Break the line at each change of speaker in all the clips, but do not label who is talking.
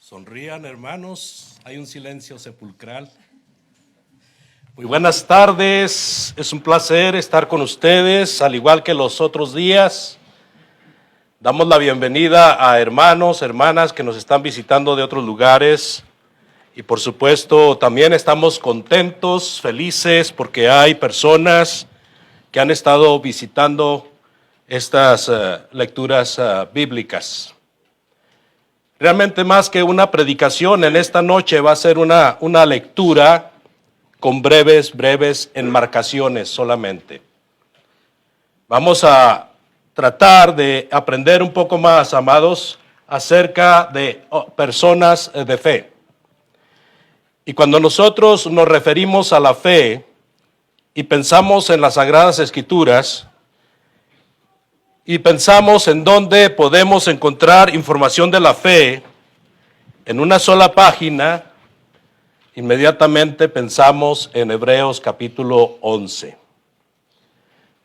Sonrían, hermanos, hay un silencio sepulcral. Muy buenas tardes, es un placer estar con ustedes, al igual que los otros días. Damos la bienvenida a hermanos, hermanas que nos están visitando de otros lugares. Y por supuesto, también estamos contentos, felices, porque hay personas que han estado visitando estas lecturas bíblicas. Realmente más que una predicación, en esta noche va a ser una lectura con breves enmarcaciones solamente. Vamos a tratar de aprender un poco más, amados, acerca de personas de fe. Y cuando nosotros nos referimos a la fe y pensamos en las Sagradas Escrituras, y pensamos en dónde podemos encontrar información de la fe en una sola página, inmediatamente pensamos en Hebreos capítulo 11.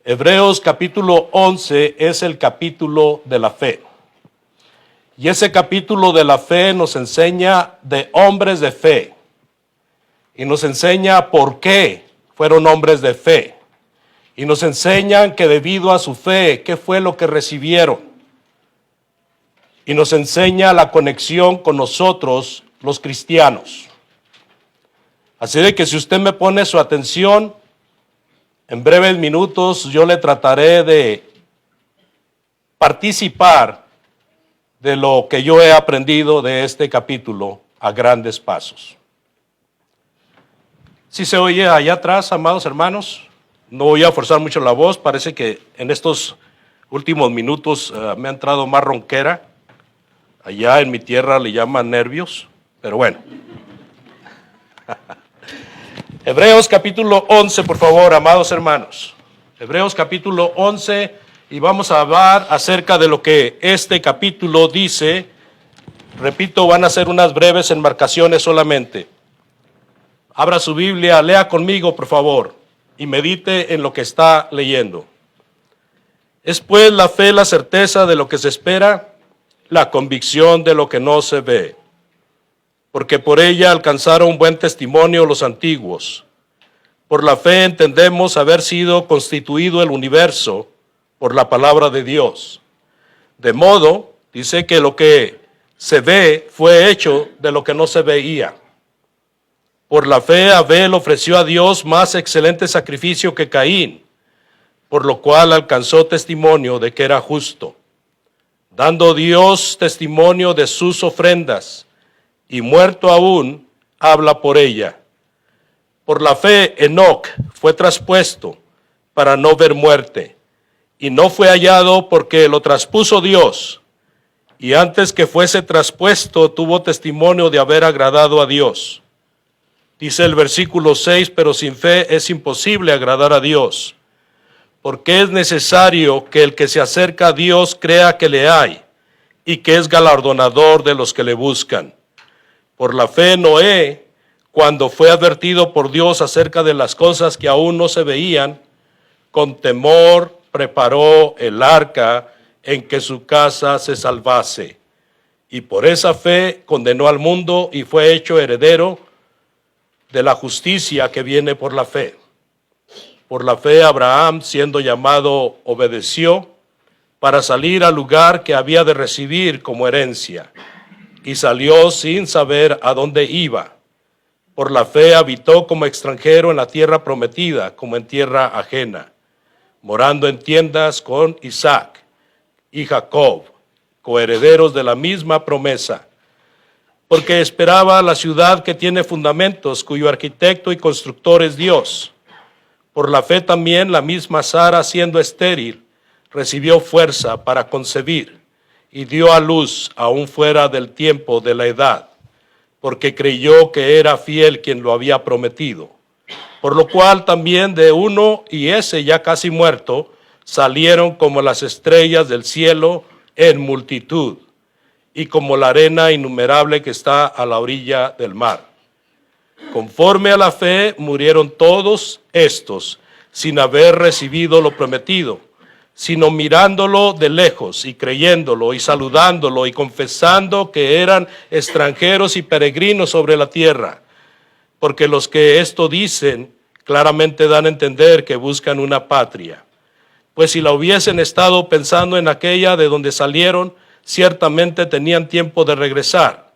Hebreos capítulo 11 es el capítulo de la fe. Y ese capítulo de la fe nos enseña de hombres de fe. Y nos enseña por qué fueron hombres de fe. Y nos enseñan que debido a su fe, ¿qué fue lo que recibieron? Y nos enseña la conexión con nosotros, los cristianos. Así de que si usted me pone su atención, en breves minutos yo le trataré de participar de lo que yo he aprendido de este capítulo a grandes pasos. ¿Sí se oye allá atrás, amados hermanos? No voy a forzar mucho la voz, parece que en estos últimos minutos me ha entrado más ronquera. Allá en mi tierra le llaman nervios, pero bueno. Hebreos capítulo 11, por favor, amados hermanos. Hebreos capítulo 11, y vamos a hablar acerca de lo que este capítulo dice. Repito, van a ser unas breves enmarcaciones solamente. Abra su Biblia, lea conmigo, por favor, y medite en lo que está leyendo. Es pues la fe la certeza de lo que se espera, la convicción de lo que no se ve. Porque por ella alcanzaron buen testimonio los antiguos. Por la fe entendemos haber sido constituido el universo por la palabra de Dios. De modo, dice que lo que se ve fue hecho de lo que no se veía. Por la fe Abel ofreció a Dios más excelente sacrificio que Caín, por lo cual alcanzó testimonio de que era justo, dando Dios testimonio de sus ofrendas, y muerto aún, habla por ella. Por la fe Enoc fue traspuesto para no ver muerte, y no fue hallado porque lo traspuso Dios, y antes que fuese traspuesto tuvo testimonio de haber agradado a Dios. Dice el versículo 6, pero sin fe es imposible agradar a Dios, porque es necesario que el que se acerca a Dios crea que le hay, y que es galardonador de los que le buscan. Por la fe Noé, cuando fue advertido por Dios acerca de las cosas que aún no se veían, con temor preparó el arca en que su casa se salvase. Y por esa fe condenó al mundo y fue hecho heredero de la justicia que viene por la fe. Por la fe Abraham, siendo llamado, obedeció para salir al lugar que había de recibir como herencia, y salió sin saber a dónde iba. Por la fe habitó como extranjero en la tierra prometida, como en tierra ajena, morando en tiendas con Isaac y Jacob, coherederos de la misma promesa, porque esperaba la ciudad que tiene fundamentos, cuyo arquitecto y constructor es Dios. Por la fe también la misma Sara, siendo estéril, recibió fuerza para concebir, y dio a luz aún fuera del tiempo de la edad, porque creyó que era fiel quien lo había prometido. Por lo cual también de uno, y ese ya casi muerto, salieron como las estrellas del cielo en multitud, y como la arena innumerable que está a la orilla del mar. Conforme a la fe murieron todos estos, sin haber recibido lo prometido, sino mirándolo de lejos y creyéndolo y saludándolo y confesando que eran extranjeros y peregrinos sobre la tierra. Porque los que esto dicen claramente dan a entender que buscan una patria. Pues si la hubiesen estado pensando en aquella de donde salieron, ciertamente tenían tiempo de regresar,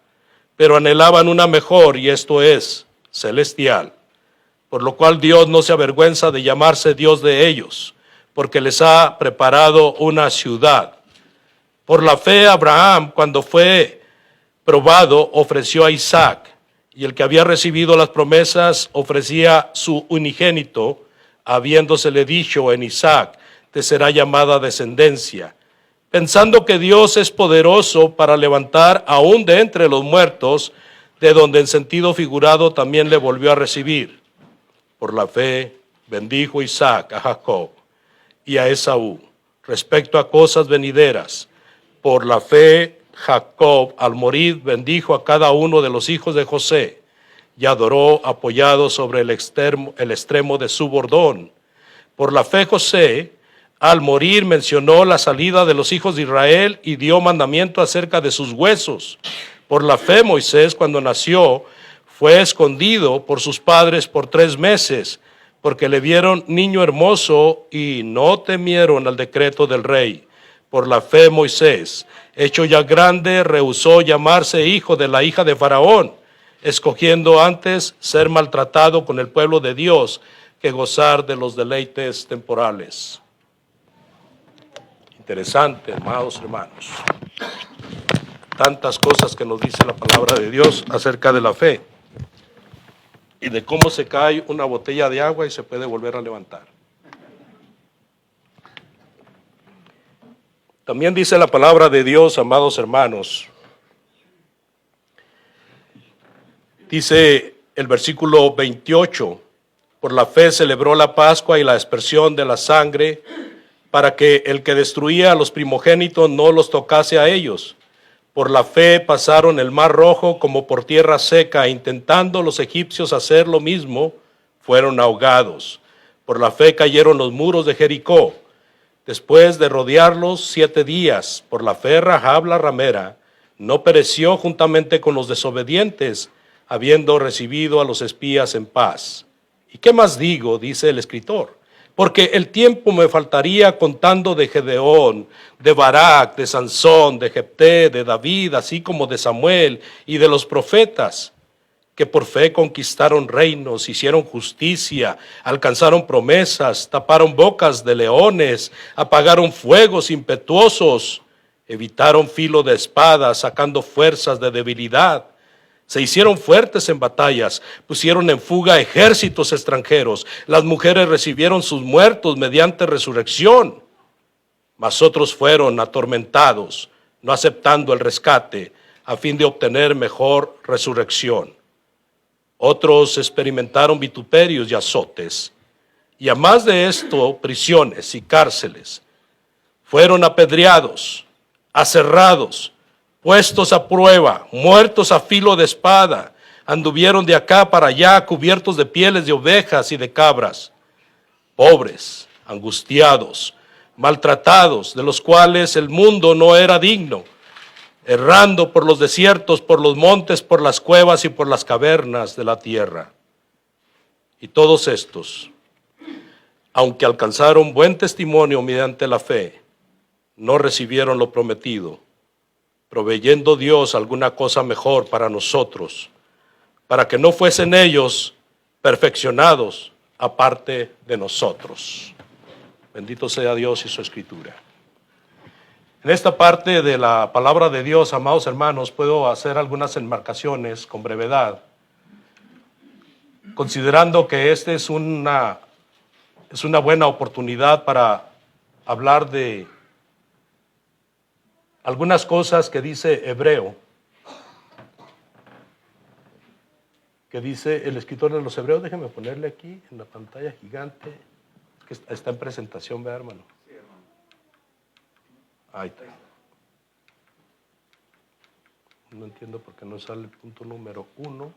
pero anhelaban una mejor, y esto es, celestial. Por lo cual Dios no se avergüenza de llamarse Dios de ellos, porque les ha preparado una ciudad. Por la fe Abraham, cuando fue probado, ofreció a Isaac, y el que había recibido las promesas ofrecía su unigénito, habiéndosele dicho: en Isaac te será llamada descendencia, pensando que Dios es poderoso para levantar aún de entre los muertos, de donde en sentido figurado también le volvió a recibir. Por la fe bendijo Isaac a Jacob y a Esaú respecto a cosas venideras. Por la fe Jacob, al morir, bendijo a cada uno de los hijos de José y adoró apoyado sobre el extremo de su bordón. Por la fe José, al morir, mencionó la salida de los hijos de Israel y dio mandamiento acerca de sus huesos. Por la fe Moisés, cuando nació, fue escondido por sus padres por 3 meses, porque le vieron niño hermoso y no temieron al decreto del rey. Por la fe Moisés, hecho ya grande, rehusó llamarse hijo de la hija de Faraón, escogiendo antes ser maltratado con el pueblo de Dios que gozar de los deleites temporales. Interesante, amados hermanos. Tantas cosas que nos dice la palabra de Dios acerca de la fe y de cómo se cae una botella de agua y se puede volver a levantar. También dice la palabra de Dios, amados hermanos, dice el versículo 28, por la fe celebró la Pascua y la aspersión de la sangre, para que el que destruía a los primogénitos no los tocase a ellos. Por la fe pasaron el mar rojo como por tierra seca, intentando los egipcios hacer lo mismo, fueron ahogados. Por la fe cayeron los muros de Jericó, después de rodearlos 7 días. Por la fe Rahab la ramera no pereció juntamente con los desobedientes, habiendo recibido a los espías en paz. ¿Y qué más digo?, dice el escritor, porque el tiempo me faltaría contando de Gedeón, de Barak, de Sansón, de Jefté, de David, así como de Samuel y de los profetas, que por fe conquistaron reinos, hicieron justicia, alcanzaron promesas, taparon bocas de leones, apagaron fuegos impetuosos, evitaron filo de espada, sacando fuerzas de debilidad. Se hicieron fuertes en batallas, pusieron en fuga ejércitos extranjeros. Las mujeres recibieron sus muertos mediante resurrección, mas otros fueron atormentados, no aceptando el rescate, a fin de obtener mejor resurrección. Otros experimentaron vituperios y azotes, y a más de esto, prisiones y cárceles. Fueron apedreados, aserrados, puestos a prueba, muertos a filo de espada, anduvieron de acá para allá cubiertos de pieles de ovejas y de cabras, pobres, angustiados, maltratados, de los cuales el mundo no era digno, errando por los desiertos, por los montes, por las cuevas y por las cavernas de la tierra. Y todos estos, aunque alcanzaron buen testimonio mediante la fe, no recibieron lo prometido, proveyendo Dios alguna cosa mejor para nosotros, para que no fuesen ellos perfeccionados aparte de nosotros. Bendito sea Dios y su Escritura. En esta parte de la palabra de Dios, amados hermanos, puedo hacer algunas enmarcaciones con brevedad, considerando que esta es una buena oportunidad para hablar de algunas cosas que dice Hebreo, que dice el escritor de los Hebreos. Déjenme ponerle aquí en la pantalla gigante, que está en presentación, ¿verdad, hermano? Sí, hermano. Ahí está. No entiendo por qué no sale el punto número 1.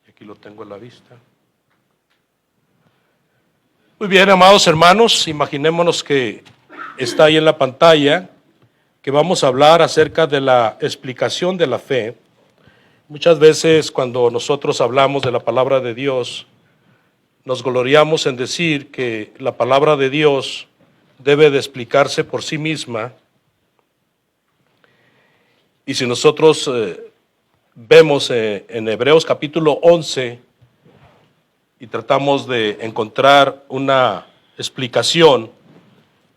Y aquí lo tengo a la vista. Muy bien, amados hermanos, imaginémonos que está ahí en la pantalla, que vamos a hablar acerca de la explicación de la fe. Muchas veces cuando nosotros hablamos de la palabra de Dios, nos gloriamos en decir que la palabra de Dios debe de explicarse por sí misma. Y si nosotros vemos en Hebreos capítulo 11 y tratamos de encontrar una explicación,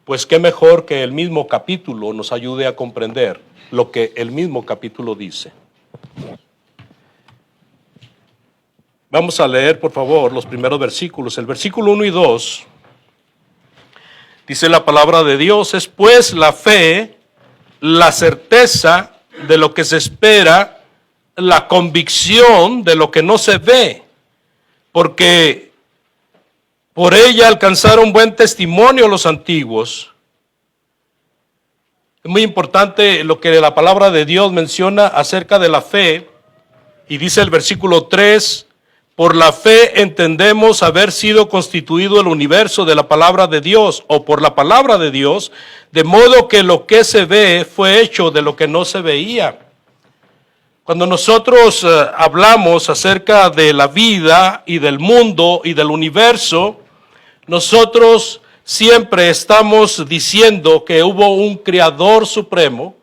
pues qué mejor que el mismo capítulo nos ayude a comprender lo que el mismo capítulo dice. Vamos a leer, por favor, los primeros versículos. El versículo 1 y 2 dice la palabra de Dios: es pues la fe, la certeza de lo que se espera, la convicción de lo que no se ve, porque por ella alcanzaron buen testimonio los antiguos. Es muy importante lo que la palabra de Dios menciona acerca de la fe, y dice el versículo 3: por la fe entendemos haber sido constituido el universo de la palabra de Dios, o por la palabra de Dios, de modo que lo que se ve fue hecho de lo que no se veía. Cuando nosotros hablamos acerca de la vida y del mundo y del universo, nosotros siempre estamos diciendo que hubo un Creador supremo,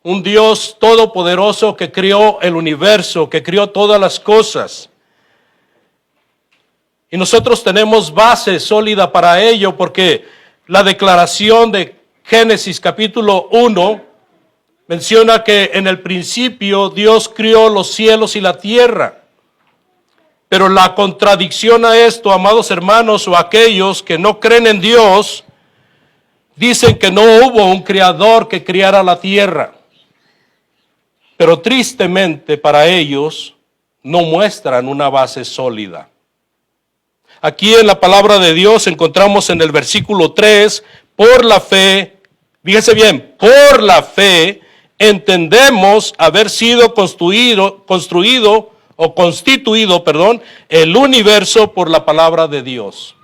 un Dios todopoderoso que creó el universo, que creó todas las cosas. Y nosotros tenemos base sólida para ello, porque la declaración de Génesis capítulo 1 menciona que en el principio Dios creó los cielos y la tierra. Pero la contradicción a esto, amados hermanos, o aquellos que no creen en Dios, dicen que no hubo un creador que creara la tierra. Pero tristemente para ellos no muestran una base sólida. Aquí en la palabra de Dios encontramos en el versículo 3, por la fe, fíjese bien, por la fe entendemos haber sido constituido el universo por la palabra de Dios.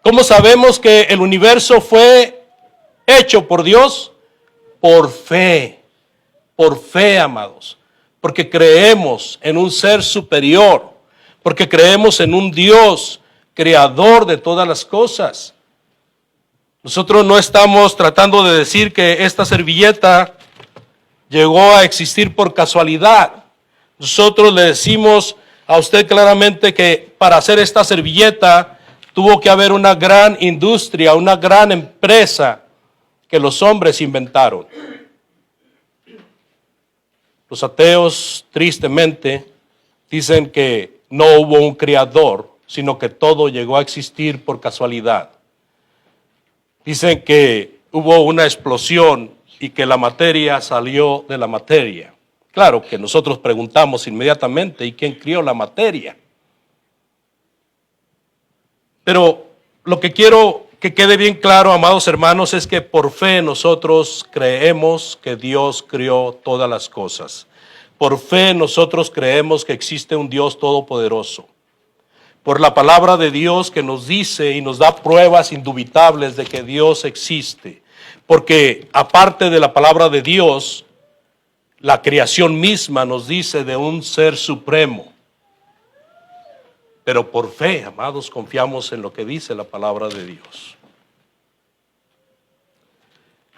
¿Cómo sabemos que el universo fue hecho por Dios? Por fe, amados, porque creemos en un ser superior, porque creemos en un Dios creador de todas las cosas. Nosotros no estamos tratando de decir que esta servilleta llegó a existir por casualidad. Nosotros le decimos a usted claramente que para hacer esta servilleta tuvo que haber una gran industria, una gran empresa que los hombres inventaron. Los ateos, tristemente, dicen que no hubo un creador, sino que todo llegó a existir por casualidad. Dicen que hubo una explosión y que la materia salió de la materia. Claro que nosotros preguntamos inmediatamente, ¿y quién crió la materia? Pero lo que quiero que quede bien claro, amados hermanos, es que por fe nosotros creemos que Dios creó todas las cosas. Por fe nosotros creemos que existe un Dios todopoderoso. Por la palabra de Dios que nos dice y nos da pruebas indubitables de que Dios existe. Porque aparte de la palabra de Dios, la creación misma nos dice de un ser supremo. Pero por fe, amados, confiamos en lo que dice la palabra de Dios.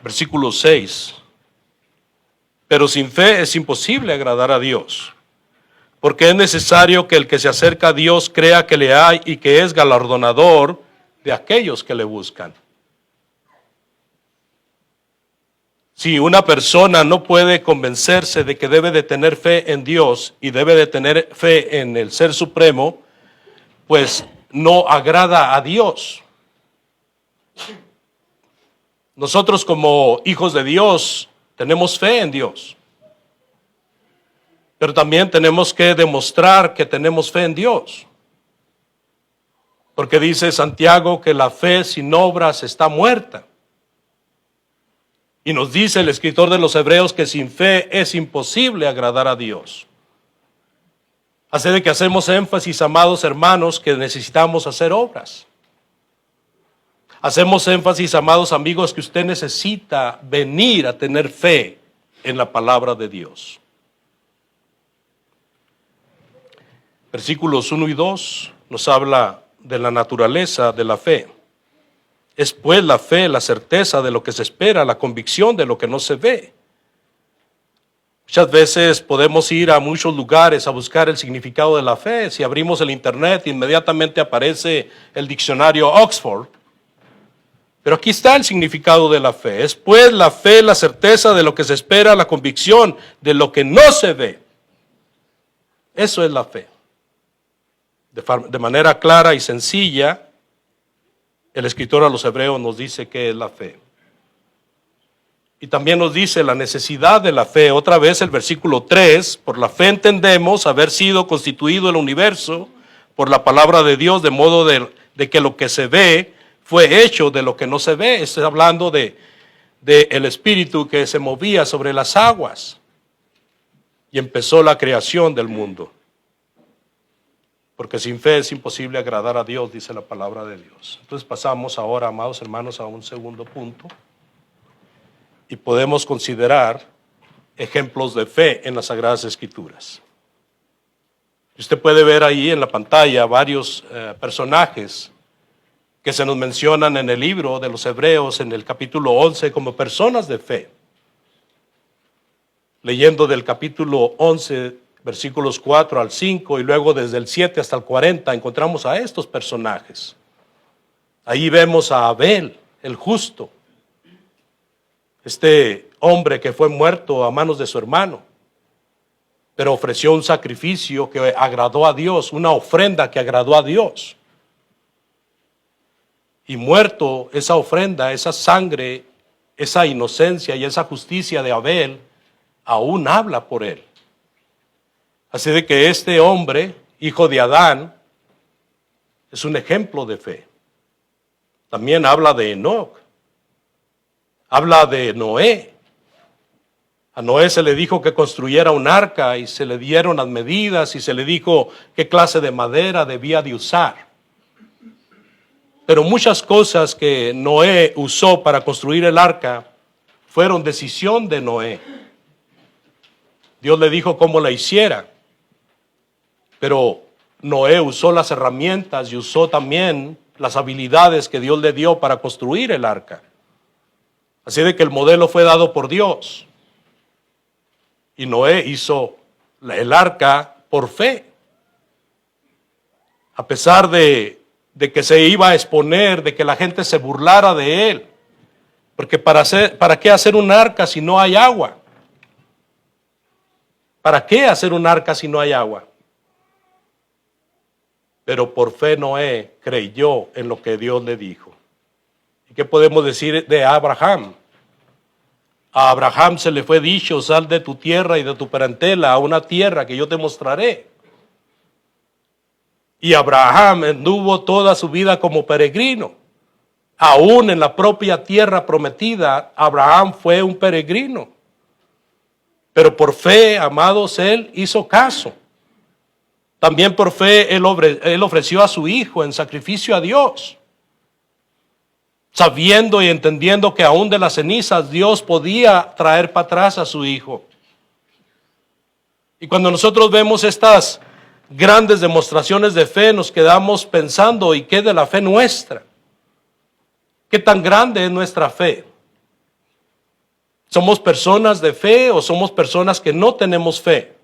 Versículo 6. Pero sin fe es imposible agradar a Dios, porque es necesario que el que se acerca a Dios crea que le hay y que es galardonador de aquellos que le buscan. Si una persona no puede convencerse de que debe de tener fe en Dios y debe de tener fe en el Ser Supremo, pues no agrada a Dios. Nosotros como hijos de Dios tenemos fe en Dios, pero también tenemos que demostrar que tenemos fe en Dios. Porque dice Santiago que la fe sin obras está muerta. Y nos dice el escritor de los Hebreos que sin fe es imposible agradar a Dios. Así de que hacemos énfasis, amados hermanos, que necesitamos hacer obras. Hacemos énfasis, amados amigos, que usted necesita venir a tener fe en la palabra de Dios. Versículos 1 y 2 nos habla de la naturaleza de la fe. Es pues la fe, la certeza de lo que se espera, la convicción de lo que no se ve. Muchas veces podemos ir a muchos lugares a buscar el significado de la fe. Si abrimos el internet, inmediatamente aparece el diccionario Oxford. Pero aquí está el significado de la fe. Es pues la fe, la certeza de lo que se espera, la convicción de lo que no se ve. Eso es la fe. De manera clara y sencilla, el escritor a los Hebreos nos dice qué es la fe. Y también nos dice la necesidad de la fe. Otra vez el versículo 3, por la fe entendemos haber sido constituido el universo por la palabra de Dios, de modo de que lo que se ve fue hecho de lo que no se ve. Estoy hablando de el espíritu que se movía sobre las aguas y empezó la creación del mundo. Porque sin fe es imposible agradar a Dios, dice la palabra de Dios. Entonces pasamos ahora, amados hermanos, a un segundo punto. Y podemos considerar ejemplos de fe en las Sagradas Escrituras. Usted puede ver ahí en la pantalla varios personajes que se nos mencionan en el libro de los Hebreos, en el capítulo 11, como personas de fe. Leyendo del capítulo 11, versículos 4 al 5, y luego desde el 7 hasta el 40, encontramos a estos personajes. Ahí vemos a Abel, el justo, este hombre que fue muerto a manos de su hermano, pero ofreció un sacrificio que agradó a Dios, una ofrenda que agradó a Dios. Y muerto esa ofrenda, esa sangre, esa inocencia y esa justicia de Abel, aún habla por él. Así de que este hombre, hijo de Adán, es un ejemplo de fe. También habla de Enoc, habla de Noé. A Noé se le dijo que construyera un arca y se le dieron las medidas y se le dijo qué clase de madera debía de usar. Pero muchas cosas que Noé usó para construir el arca fueron decisión de Noé. Dios le dijo cómo la hiciera. Pero Noé usó las herramientas y usó también las habilidades que Dios le dio para construir el arca. Así de que el modelo fue dado por Dios. Y Noé hizo el arca por fe. A pesar de que se iba a exponer, de que la gente se burlara de él. Porque ¿para qué hacer un arca si no hay agua? ¿Para qué hacer un arca si no hay agua? Pero por fe Noé creyó en lo que Dios le dijo. ¿Y qué podemos decir de Abraham? A Abraham se le fue dicho, sal de tu tierra y de tu parentela a una tierra que yo te mostraré. Y Abraham anduvo toda su vida como peregrino. Aún en la propia tierra prometida, Abraham fue un peregrino. Pero por fe, amados, él hizo caso. También por fe él ofreció a su hijo en sacrificio a Dios, sabiendo y entendiendo que aún de las cenizas Dios podía traer para atrás a su hijo. Y cuando nosotros vemos estas grandes demostraciones de fe, nos quedamos pensando, ¿y qué de la fe nuestra? ¿Qué tan grande es nuestra fe? ¿Somos personas de fe o somos personas que no tenemos fe?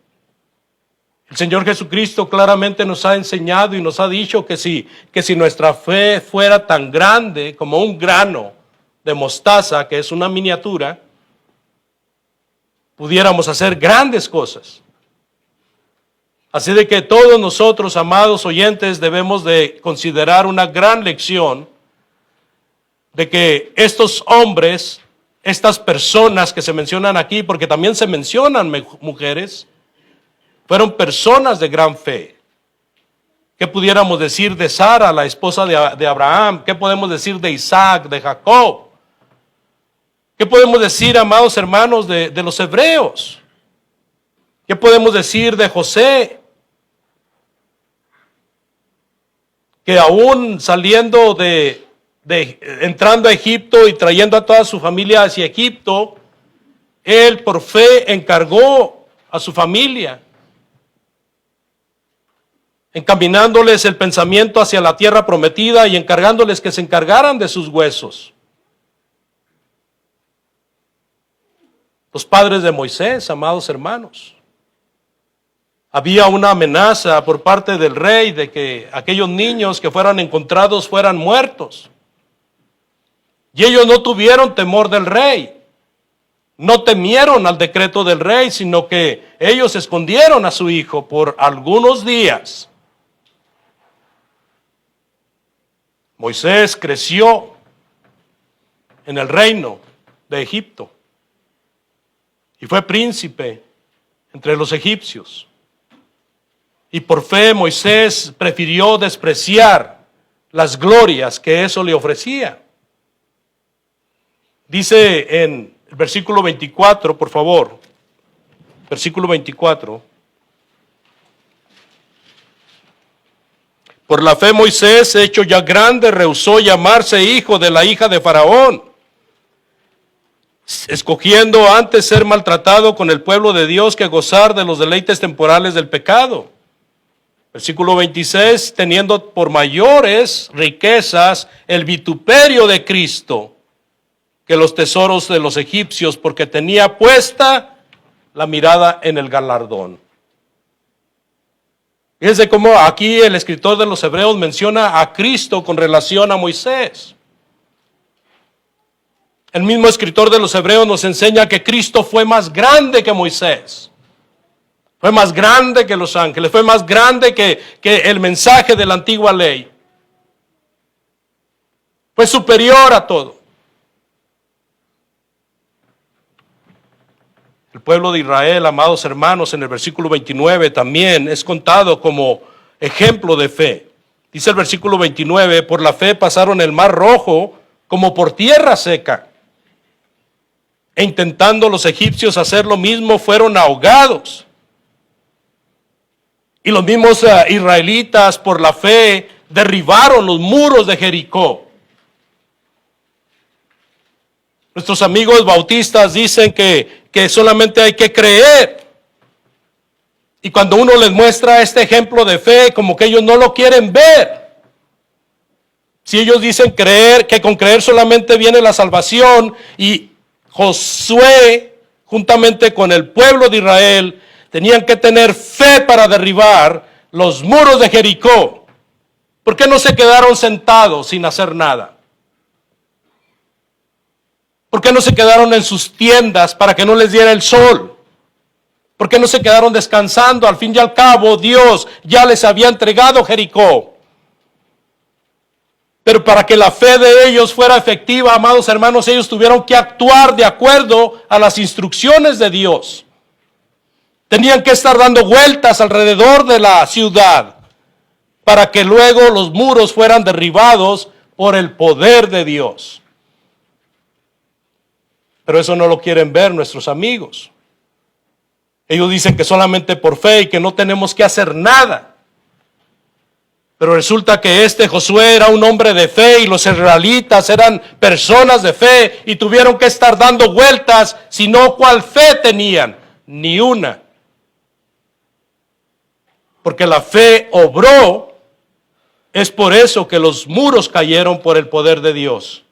El Señor Jesucristo claramente nos ha enseñado y nos ha dicho que si nuestra fe fuera tan grande como un grano de mostaza, que es una miniatura, pudiéramos hacer grandes cosas. Así de que todos nosotros, amados oyentes, debemos de considerar una gran lección de que estos hombres, estas personas que se mencionan aquí, porque también se mencionan mujeres, fueron personas de gran fe. ¿Qué pudiéramos decir de Sara, la esposa de Abraham? ¿Qué podemos decir de Isaac, de Jacob? ¿Qué podemos decir, amados hermanos, de los hebreos? ¿Qué podemos decir de José? que aún saliendo entrando a Egipto y trayendo a toda su familia hacia Egipto, él por fe encargó a su familia, encaminándoles el pensamiento hacia la tierra prometida y encargándoles que se encargaran de sus huesos. Los padres de Moisés, amados hermanos, había una amenaza por parte del rey de que aquellos niños que fueran encontrados fueran muertos. Y ellos no tuvieron temor del rey. No temieron al decreto del rey, sino que ellos escondieron a su hijo por algunos días. Moisés creció en el reino de Egipto y fue príncipe entre los egipcios. Y por fe Moisés prefirió despreciar las glorias que eso le ofrecía. Dice en el versículo 24, por favor, versículo 24. Por la fe Moisés, hecho ya grande, rehusó llamarse hijo de la hija de Faraón, escogiendo antes ser maltratado con el pueblo de Dios que gozar de los deleites temporales del pecado. Versículo 26, teniendo por mayores riquezas el vituperio de Cristo que los tesoros de los egipcios, porque tenía puesta la mirada en el galardón. Fíjense cómo aquí el escritor de los Hebreos menciona a Cristo con relación a Moisés. El mismo escritor de los Hebreos nos enseña que Cristo fue más grande que Moisés. Fue más grande que los ángeles, fue más grande que el mensaje de la antigua ley. Fue superior a todo. El pueblo de Israel, amados hermanos, en el versículo 29 también es contado como ejemplo de fe. Dice el versículo 29, por la fe pasaron el mar rojo como por tierra seca. E intentando los egipcios hacer lo mismo, fueron ahogados. Y los mismos israelitas por la fe derribaron los muros de Jericó. Nuestros amigos bautistas dicen que solamente hay que creer. Y cuando uno les muestra este ejemplo de fe, como que ellos no lo quieren ver. Si ellos dicen creer, que con creer solamente viene la salvación, y Josué, juntamente con el pueblo de Israel, tenían que tener fe para derribar los muros de Jericó. ¿Por qué no se quedaron sentados sin hacer nada? ¿Por qué no se quedaron en sus tiendas para que no les diera el sol? ¿Por qué no se quedaron descansando? Al fin y al cabo, Dios ya les había entregado Jericó. Pero para que la fe de ellos fuera efectiva, amados hermanos, ellos tuvieron que actuar de acuerdo a las instrucciones de Dios. Tenían que estar dando vueltas alrededor de la ciudad para que luego los muros fueran derribados por el poder de Dios. Pero eso no lo quieren ver nuestros amigos. Ellos dicen que solamente por fe y que no tenemos que hacer nada. Pero resulta que Josué era un hombre de fe y los israelitas eran personas de fe y tuvieron que estar dando vueltas, sino cuál fe tenían, ni una. Porque la fe obró, es por eso que los muros cayeron por el poder de Dios.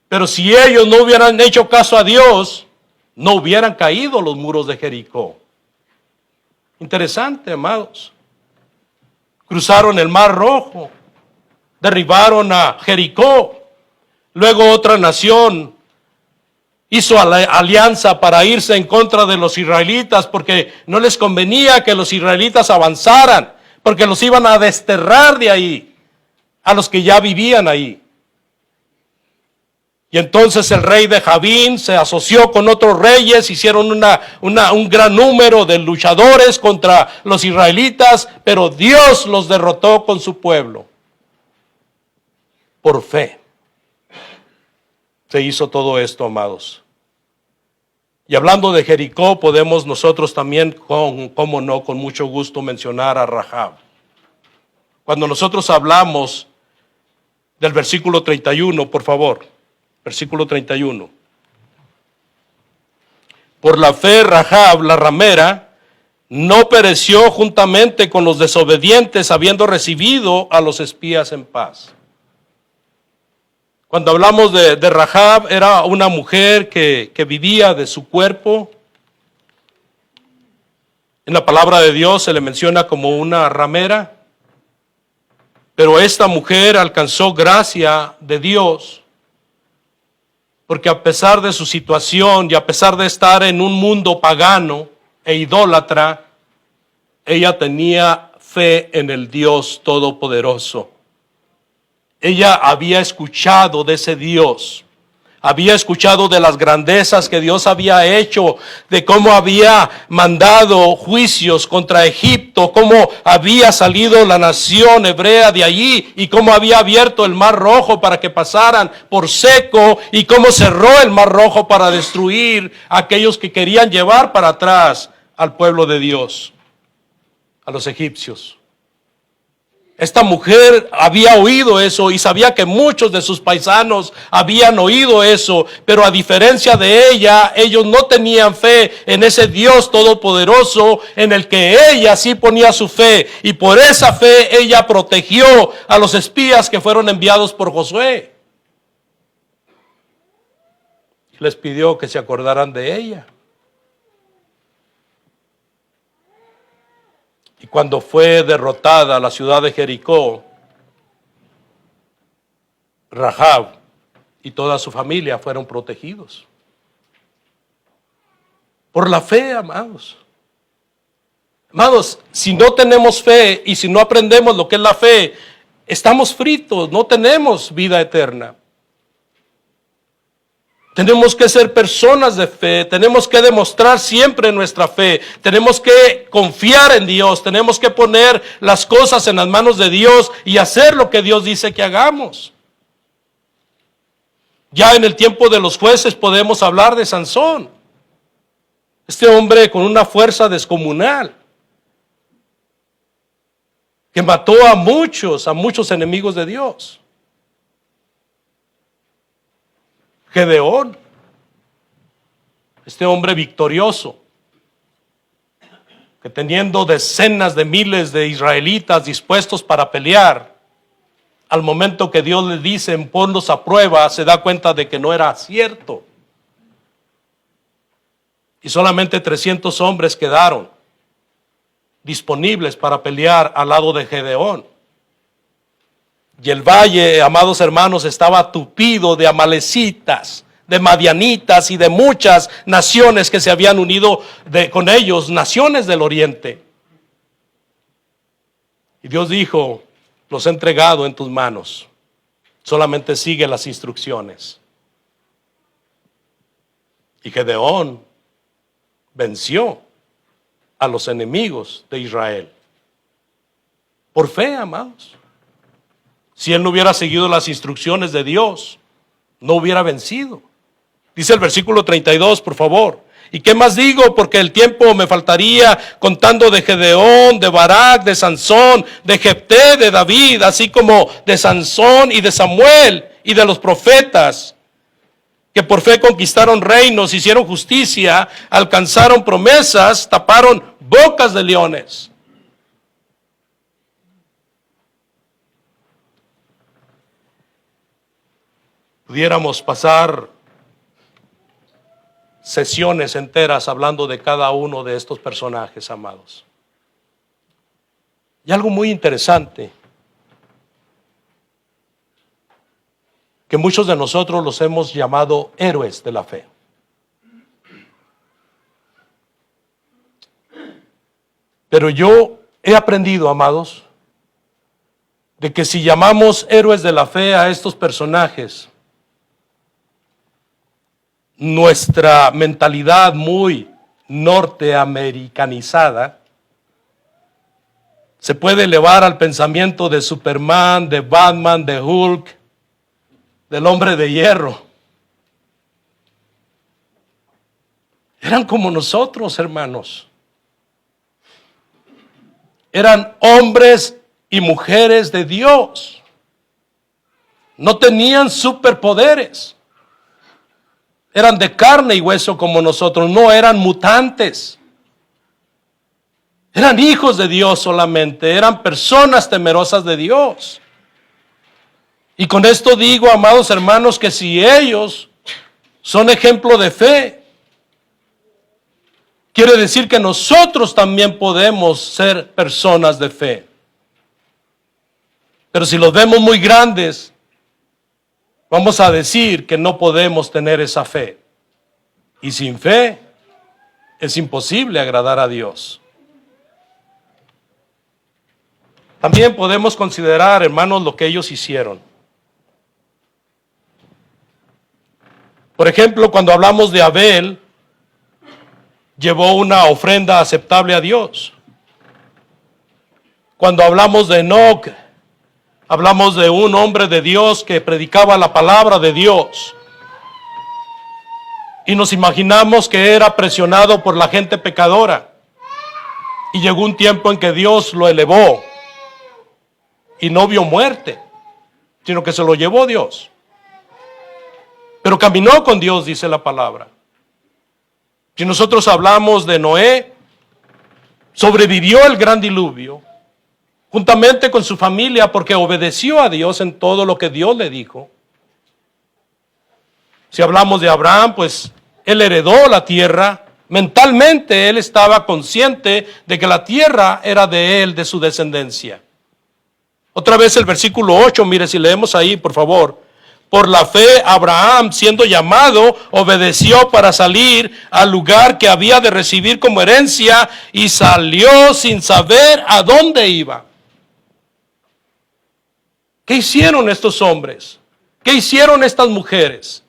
Pero si ellos no hubieran hecho caso a Dios, no hubieran caído los muros de Jericó. Interesante, amados. Cruzaron el Mar Rojo, derribaron a Jericó. Luego otra nación hizo alianza para irse en contra de los israelitas porque no les convenía que los israelitas avanzaran, porque los iban a desterrar de ahí, a los que ya vivían ahí. Y entonces el rey de Javín se asoció con otros reyes, hicieron un gran número de luchadores contra los israelitas, pero Dios los derrotó con su pueblo. Por fe se hizo todo esto, amados. Y hablando de Jericó, podemos nosotros también, cómo no, con mucho gusto mencionar a Rahab. Cuando nosotros hablamos del versículo 31, por favor, versículo 31. Por la fe Rahab, la ramera, no pereció juntamente con los desobedientes, habiendo recibido a los espías en paz. Cuando hablamos de Rahab, era una mujer que vivía de su cuerpo. En la palabra de Dios se le menciona como una ramera. Pero esta mujer alcanzó gracia de Dios, porque a pesar de su situación y a pesar de estar en un mundo pagano e idólatra, ella tenía fe en el Dios Todopoderoso. Ella había escuchado de ese Dios. Había escuchado de las grandezas que Dios había hecho, de cómo había mandado juicios contra Egipto, cómo había salido la nación hebrea de allí y cómo había abierto el mar rojo para que pasaran por seco y cómo cerró el mar rojo para destruir a aquellos que querían llevar para atrás al pueblo de Dios, a los egipcios. Esta mujer había oído eso y sabía que muchos de sus paisanos habían oído eso, pero a diferencia de ella, ellos no tenían fe en ese Dios todopoderoso en el que ella sí ponía su fe, y por esa fe ella protegió a los espías que fueron enviados por Josué. Les pidió que se acordaran de ella. Y cuando fue derrotada la ciudad de Jericó, Rahab y toda su familia fueron protegidos. Por la fe, amados. Amados, si no tenemos fe y si no aprendemos lo que es la fe, estamos fritos, no tenemos vida eterna. Tenemos que ser personas de fe, tenemos que demostrar siempre nuestra fe, tenemos que confiar en Dios, tenemos que poner las cosas en las manos de Dios y hacer lo que Dios dice que hagamos. Ya en el tiempo de los jueces podemos hablar de Sansón, este hombre con una fuerza descomunal, que mató a muchos enemigos de Dios. Gedeón, este hombre victorioso, que teniendo decenas de miles de israelitas dispuestos para pelear, al momento que Dios le dice ponlos a prueba, se da cuenta de que no era cierto. Y solamente 300 hombres quedaron disponibles para pelear al lado de Gedeón. Y el valle, amados hermanos, estaba tupido de amalecitas, de madianitas y de muchas naciones que se habían unido con ellos, naciones del oriente. Y Dios dijo, los he entregado en tus manos, solamente sigue las instrucciones. Y Gedeón venció a los enemigos de Israel. Por fe, amados. Si él no hubiera seguido las instrucciones de Dios, no hubiera vencido. Dice el versículo 32, por favor. ¿Y qué más digo? Porque el tiempo me faltaría contando de Gedeón, de Barak, de Sansón, de Jefté, de David, así como de Sansón y de Samuel y de los profetas, que por fe conquistaron reinos, hicieron justicia, alcanzaron promesas, taparon bocas de leones. Pudiéramos pasar sesiones enteras hablando de cada uno de estos personajes, amados. Y algo muy interesante, que muchos de nosotros los hemos llamado héroes de la fe. Pero yo he aprendido, amados, de que si llamamos héroes de la fe a estos personajes, nuestra mentalidad muy norteamericanizada se puede elevar al pensamiento de Superman, de Batman, de Hulk, del hombre de hierro. Eran como nosotros, hermanos. Eran hombres y mujeres de Dios. No tenían superpoderes. Eran de carne y hueso como nosotros, no eran mutantes. Eran hijos de Dios solamente, eran personas temerosas de Dios. Y con esto digo, amados hermanos, que si ellos son ejemplo de fe, quiere decir que nosotros también podemos ser personas de fe. Pero si los vemos muy grandes, vamos a decir que no podemos tener esa fe. Y sin fe es imposible agradar a Dios. También podemos considerar, hermanos, lo que ellos hicieron. Por ejemplo, cuando hablamos de Abel, llevó una ofrenda aceptable a Dios. Cuando hablamos de Enoc, hablamos de un hombre de Dios que predicaba la palabra de Dios. Y nos imaginamos que era presionado por la gente pecadora. Y llegó un tiempo en que Dios lo elevó. Y no vio muerte, sino que se lo llevó Dios. Pero caminó con Dios, dice la palabra. Si nosotros hablamos de Noé, sobrevivió el gran diluvio, juntamente con su familia, porque obedeció a Dios en todo lo que Dios le dijo. Si hablamos de Abraham, pues él heredó la tierra. Mentalmente él estaba consciente de que la tierra era de él, de su descendencia. Otra vez el versículo 8, mire si leemos ahí, por favor. Por la fe, Abraham, siendo llamado, obedeció para salir al lugar que había de recibir como herencia y salió sin saber a dónde iba. ¿Qué hicieron estos hombres? ¿Qué hicieron estas mujeres?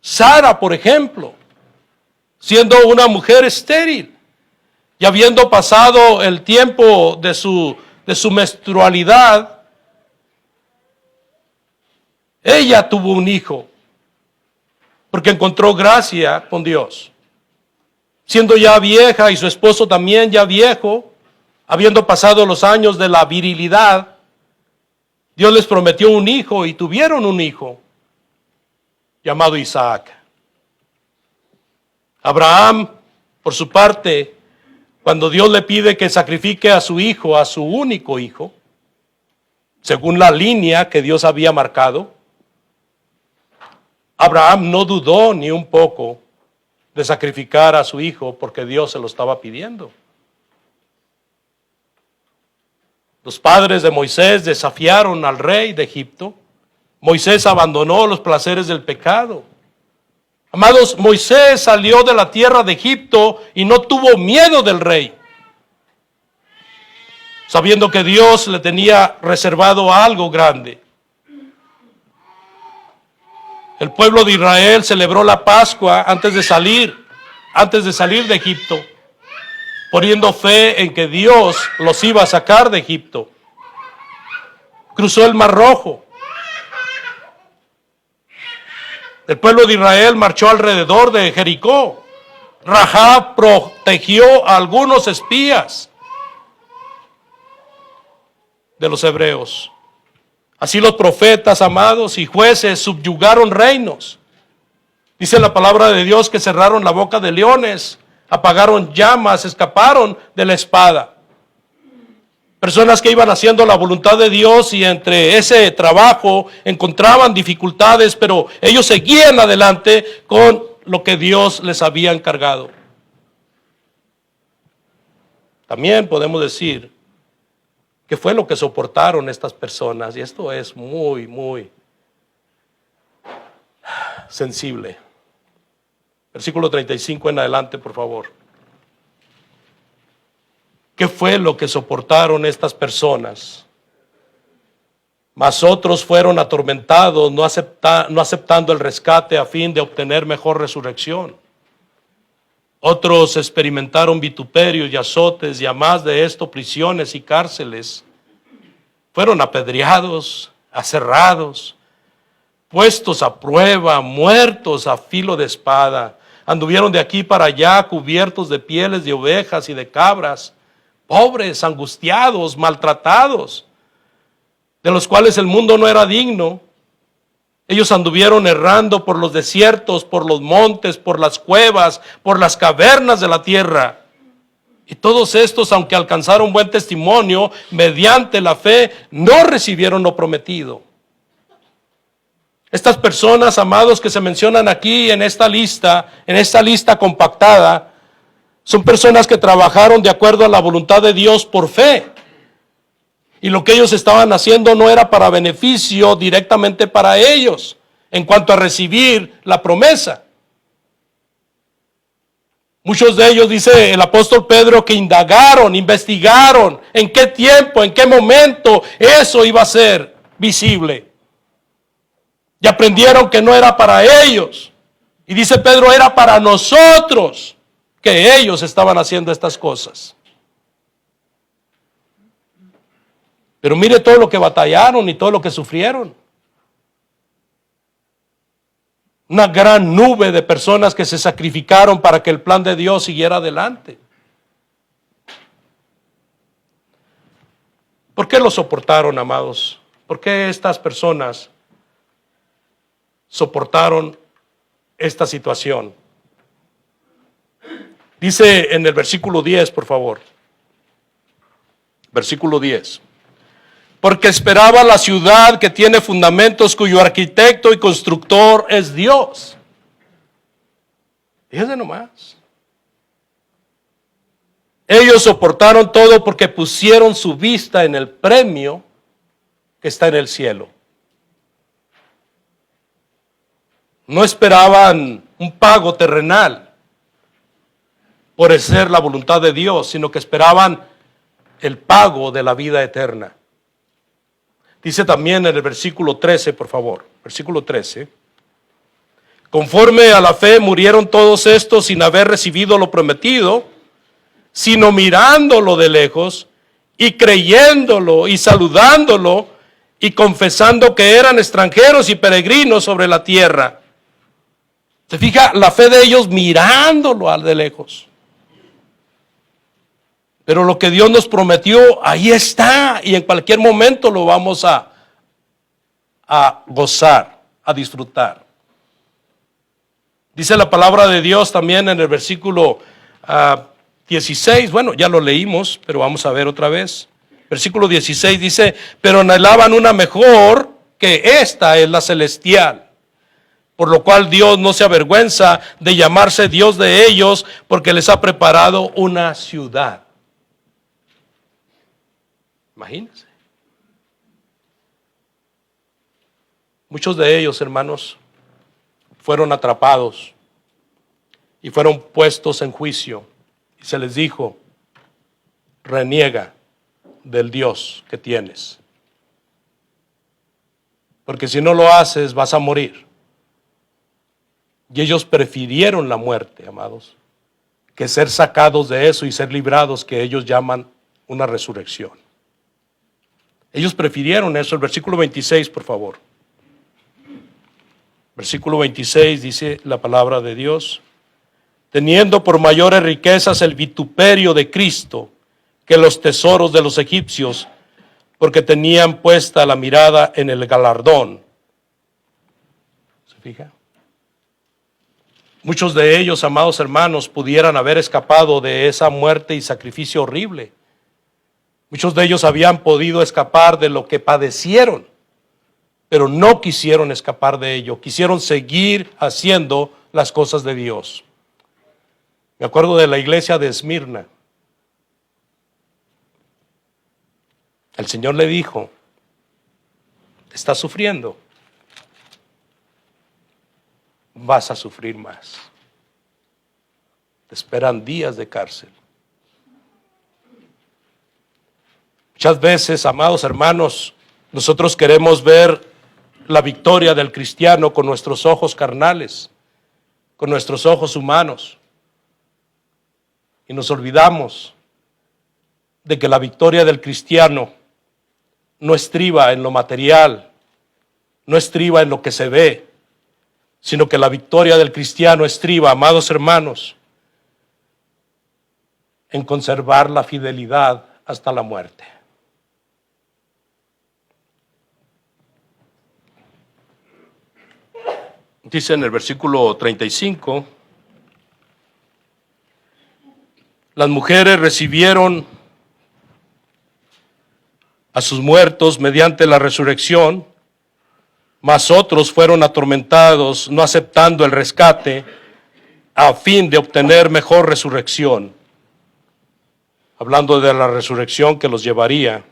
Sara, por ejemplo, siendo una mujer estéril y habiendo pasado el tiempo de su menstrualidad, ella tuvo un hijo porque encontró gracia con Dios. Siendo ya vieja y su esposo también ya viejo, habiendo pasado los años de la virilidad, Dios les prometió un hijo y tuvieron un hijo llamado Isaac. Abraham, por su parte, cuando Dios le pide que sacrifique a su hijo, a su único hijo, según la línea que Dios había marcado, Abraham no dudó ni un poco de sacrificar a su hijo porque Dios se lo estaba pidiendo. Los padres de Moisés desafiaron al rey de Egipto. Moisés abandonó los placeres del pecado. Amados, Moisés salió de la tierra de Egipto y no tuvo miedo del rey, sabiendo que Dios le tenía reservado algo grande. El pueblo de Israel celebró la Pascua antes de salir de Egipto, poniendo fe en que Dios los iba a sacar de Egipto. Cruzó el Mar Rojo. El pueblo de Israel marchó alrededor de Jericó. Rahab protegió a algunos espías de los hebreos. Así los profetas, amados, y jueces subyugaron reinos. Dice la palabra de Dios que cerraron la boca de leones, apagaron llamas, escaparon de la espada. Personas que iban haciendo la voluntad de Dios y entre ese trabajo encontraban dificultades, pero ellos seguían adelante con lo que Dios les había encargado. También podemos decir que fue lo que soportaron estas personas, y esto es muy, muy sensible. Versículo 35 en adelante, por favor. ¿Qué fue lo que soportaron estas personas? Mas otros fueron atormentados, no aceptando el rescate a fin de obtener mejor resurrección. Otros experimentaron vituperios y azotes, y a más de esto prisiones y cárceles. Fueron apedreados, aserrados, puestos a prueba, muertos a filo de espada. Anduvieron de aquí para allá cubiertos de pieles de ovejas y de cabras, pobres, angustiados, maltratados, de los cuales el mundo no era digno. Ellos anduvieron errando por los desiertos, por los montes, por las cuevas, por las cavernas de la tierra. Y todos estos, aunque alcanzaron buen testimonio, mediante la fe, no recibieron lo prometido. Estas personas, amados, que se mencionan aquí en esta lista compactada, son personas que trabajaron de acuerdo a la voluntad de Dios por fe. Y lo que ellos estaban haciendo no era para beneficio directamente para ellos, en cuanto a recibir la promesa. Muchos de ellos, dice el apóstol Pedro, que indagaron, investigaron en qué tiempo, en qué momento eso iba a ser visible. Y aprendieron que no era para ellos. Y dice Pedro, era para nosotros que ellos estaban haciendo estas cosas. Pero mire todo lo que batallaron y todo lo que sufrieron. Una gran nube de personas que se sacrificaron para que el plan de Dios siguiera adelante. ¿Por qué lo soportaron, amados? ¿Por qué estas personas soportaron esta situación? Dice en el versículo 10, por favor. Versículo 10. Porque esperaba la ciudad que tiene fundamentos, cuyo arquitecto y constructor es Dios. Fíjense nomás. Ellos soportaron todo porque pusieron su vista en el premio que está en el cielo. No esperaban un pago terrenal por ser la voluntad de Dios, sino que esperaban el pago de la vida eterna. Dice también en el versículo 13, por favor, versículo 13. Conforme a la fe murieron todos estos sin haber recibido lo prometido, sino mirándolo de lejos y creyéndolo y saludándolo y confesando que eran extranjeros y peregrinos sobre la tierra. ¿Se fija? La fe de ellos mirándolo al de lejos. Pero lo que Dios nos prometió, ahí está, y en cualquier momento lo vamos a gozar, a disfrutar. Dice la palabra de Dios también en el versículo 16, bueno, ya lo leímos, pero vamos a ver otra vez. Versículo 16 dice, pero anhelaban una mejor, que esta es la celestial. Por lo cual Dios no se avergüenza de llamarse Dios de ellos, porque les ha preparado una ciudad. Imagínense. Muchos de ellos, hermanos, fueron atrapados y fueron puestos en juicio. Y se les dijo, reniega del Dios que tienes. Porque si no lo haces, vas a morir. Y ellos prefirieron la muerte, amados, que ser sacados de eso y ser librados, que ellos llaman una resurrección. Ellos prefirieron eso. El versículo 26, por favor. Versículo 26 dice la palabra de Dios. Teniendo por mayores riquezas el vituperio de Cristo que los tesoros de los egipcios, porque tenían puesta la mirada en el galardón. ¿Se fija? Muchos de ellos, amados hermanos, pudieran haber escapado de esa muerte y sacrificio horrible. Muchos de ellos habían podido escapar de lo que padecieron, pero no quisieron escapar de ello. Quisieron seguir haciendo las cosas de Dios. Me acuerdo de la iglesia de Esmirna. El Señor le dijo, ¿estás sufriendo? Vas a sufrir más. Te esperan días de cárcel. Muchas veces, amados hermanos, nosotros queremos ver la victoria del cristiano con nuestros ojos carnales, con nuestros ojos humanos. Y nos olvidamos de que la victoria del cristiano no estriba en lo material, no estriba en lo que se ve, sino que la victoria del cristiano estriba, amados hermanos, en conservar la fidelidad hasta la muerte. Dice en el versículo 35, las mujeres recibieron a sus muertos mediante la resurrección, mas otros fueron atormentados, no aceptando el rescate, a fin de obtener mejor resurrección. Hablando de la resurrección que los llevaría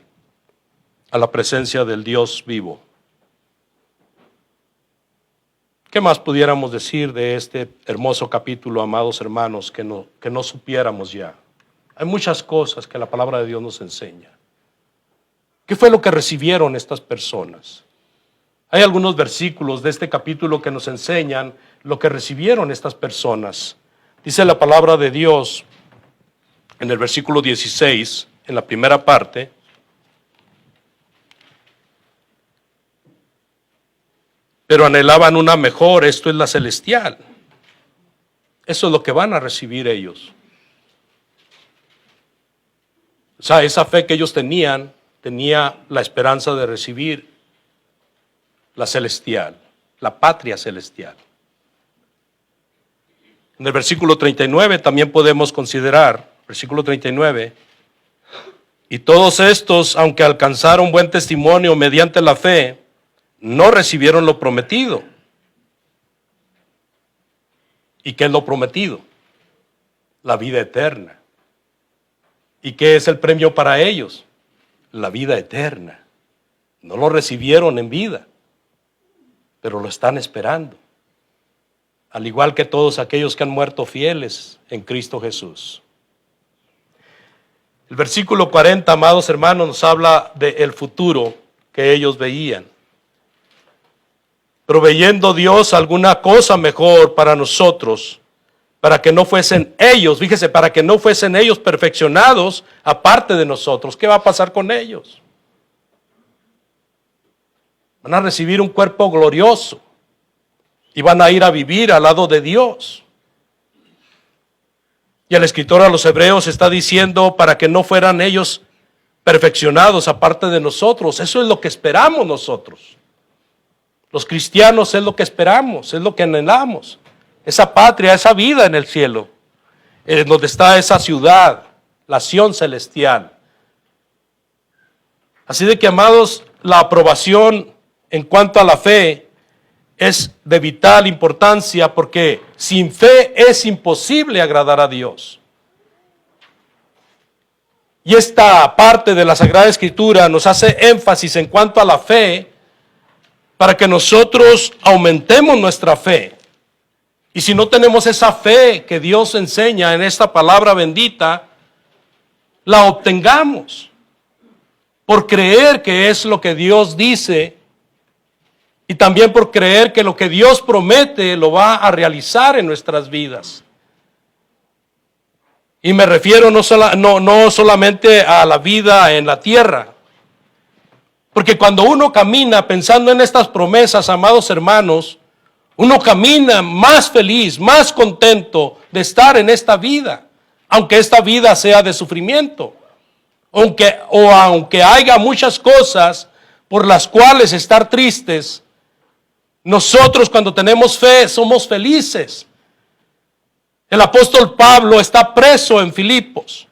a la presencia del Dios vivo. ¿Qué más pudiéramos decir de este hermoso capítulo, amados hermanos, que no supiéramos ya? Hay muchas cosas que la palabra de Dios nos enseña. ¿Qué fue lo que recibieron estas personas? Hay algunos versículos de este capítulo que nos enseñan lo que recibieron estas personas. Dice la palabra de Dios en el versículo 16, en la primera parte: pero anhelaban una mejor, esto es la celestial. Eso es lo que van a recibir ellos. O sea, esa fe que ellos tenía la esperanza de recibir la celestial, la patria celestial. En el versículo 39 también podemos considerar, versículo 39, y todos estos, aunque alcanzaron buen testimonio mediante la fe, no recibieron lo prometido. ¿Y qué es lo prometido? La vida eterna. ¿Y qué es el premio para ellos? La vida eterna. No lo recibieron en vida, pero lo están esperando. Al igual que todos aquellos que han muerto fieles en Cristo Jesús. El versículo 40, amados hermanos, nos habla del futuro que ellos veían. Proveyendo Dios alguna cosa mejor para nosotros, para que no fuesen ellos, fíjese, para que no fuesen ellos perfeccionados aparte de nosotros. ¿Qué va a pasar con ellos? Van a recibir un cuerpo glorioso y van a ir a vivir al lado de Dios. Y el escritor a los Hebreos está diciendo para que no fueran ellos perfeccionados aparte de nosotros. Eso es lo que esperamos nosotros. Los cristianos es lo que esperamos, es lo que anhelamos. Esa patria, esa vida en el cielo, donde está esa ciudad, la Sión celestial. Así de que, amados, la aprobación en cuanto a la fe es de vital importancia, porque sin fe es imposible agradar a Dios. Y esta parte de la Sagrada Escritura nos hace énfasis en cuanto a la fe, para que nosotros aumentemos nuestra fe. Y si no tenemos esa fe que Dios enseña en esta palabra bendita, la obtengamos por creer que es lo que Dios dice y también por creer que lo que Dios promete lo va a realizar en nuestras vidas. Y me refiero no solamente a la vida en la tierra, porque cuando uno camina pensando en estas promesas, amados hermanos, uno camina más feliz, más contento de estar en esta vida, aunque esta vida sea de sufrimiento, aunque haya muchas cosas por las cuales estar tristes. Nosotros cuando tenemos fe somos felices. El apóstol Pablo está preso en Filipos,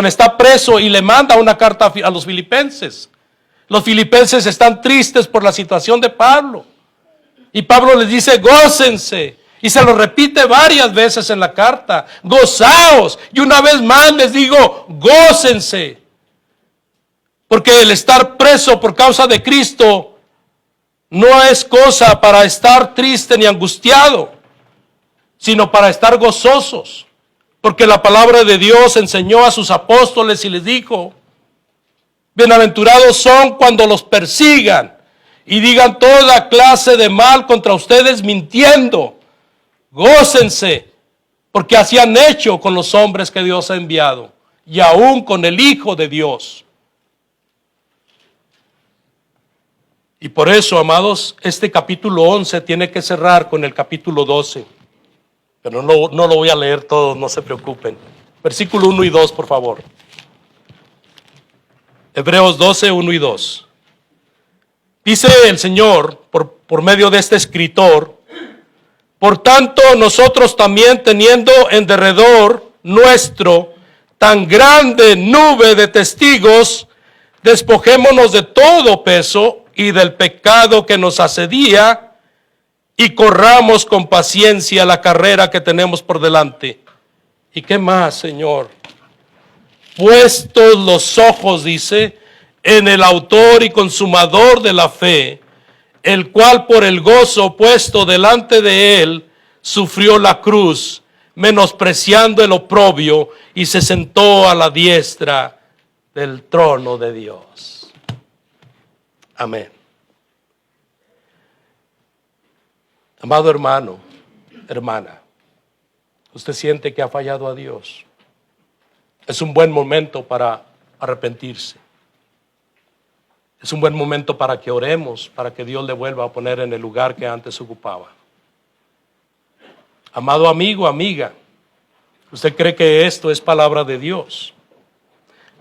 está preso y le manda una carta a los filipenses. Los filipenses están tristes por la situación de Pablo. Y Pablo les dice, gócense. Y se lo repite varias veces en la carta. Gozaos. Y una vez más les digo, gócense. Porque el estar preso por causa de Cristo no es cosa para estar triste ni angustiado, sino para estar gozosos. Porque la palabra de Dios enseñó a sus apóstoles y les dijo, bienaventurados son cuando los persigan y digan toda clase de mal contra ustedes mintiendo. Gócense, porque así han hecho con los hombres que Dios ha enviado, y aún con el Hijo de Dios. Y por eso, amados, este capítulo 11 tiene que cerrar con el capítulo 12. Pero no lo voy a leer todo, no se preocupen. Versículo 1 y 2, por favor. Hebreos 12, 1 y 2. Dice el Señor, por medio de este escritor, Por tanto, nosotros también, teniendo en derredor nuestro tan grande nube de testigos, despojémonos de todo peso y del pecado que nos asedía, y corramos con paciencia la carrera que tenemos por delante. ¿Y qué más, Señor? Puestos los ojos, dice, en el autor y consumador de la fe, el cual por el gozo puesto delante de él sufrió la cruz, menospreciando el oprobio, y se sentó a la diestra del trono de Dios. Amén. Amado hermano, hermana, ¿usted siente que ha fallado a Dios? Es un buen momento para arrepentirse. Es un buen momento para que oremos, para que Dios le vuelva a poner en el lugar que antes ocupaba. Amado amigo, amiga, ¿usted cree que esto es palabra de Dios?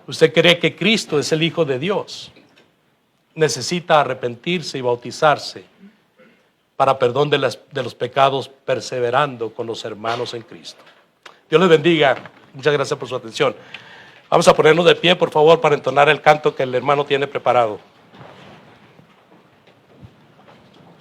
¿Usted cree que Cristo es el Hijo de Dios? Necesita arrepentirse y bautizarse para perdón de los pecados, perseverando con los hermanos en Cristo. Dios les bendiga. Muchas gracias por su atención. Vamos a ponernos de pie, por favor, para entonar el canto que el hermano tiene preparado.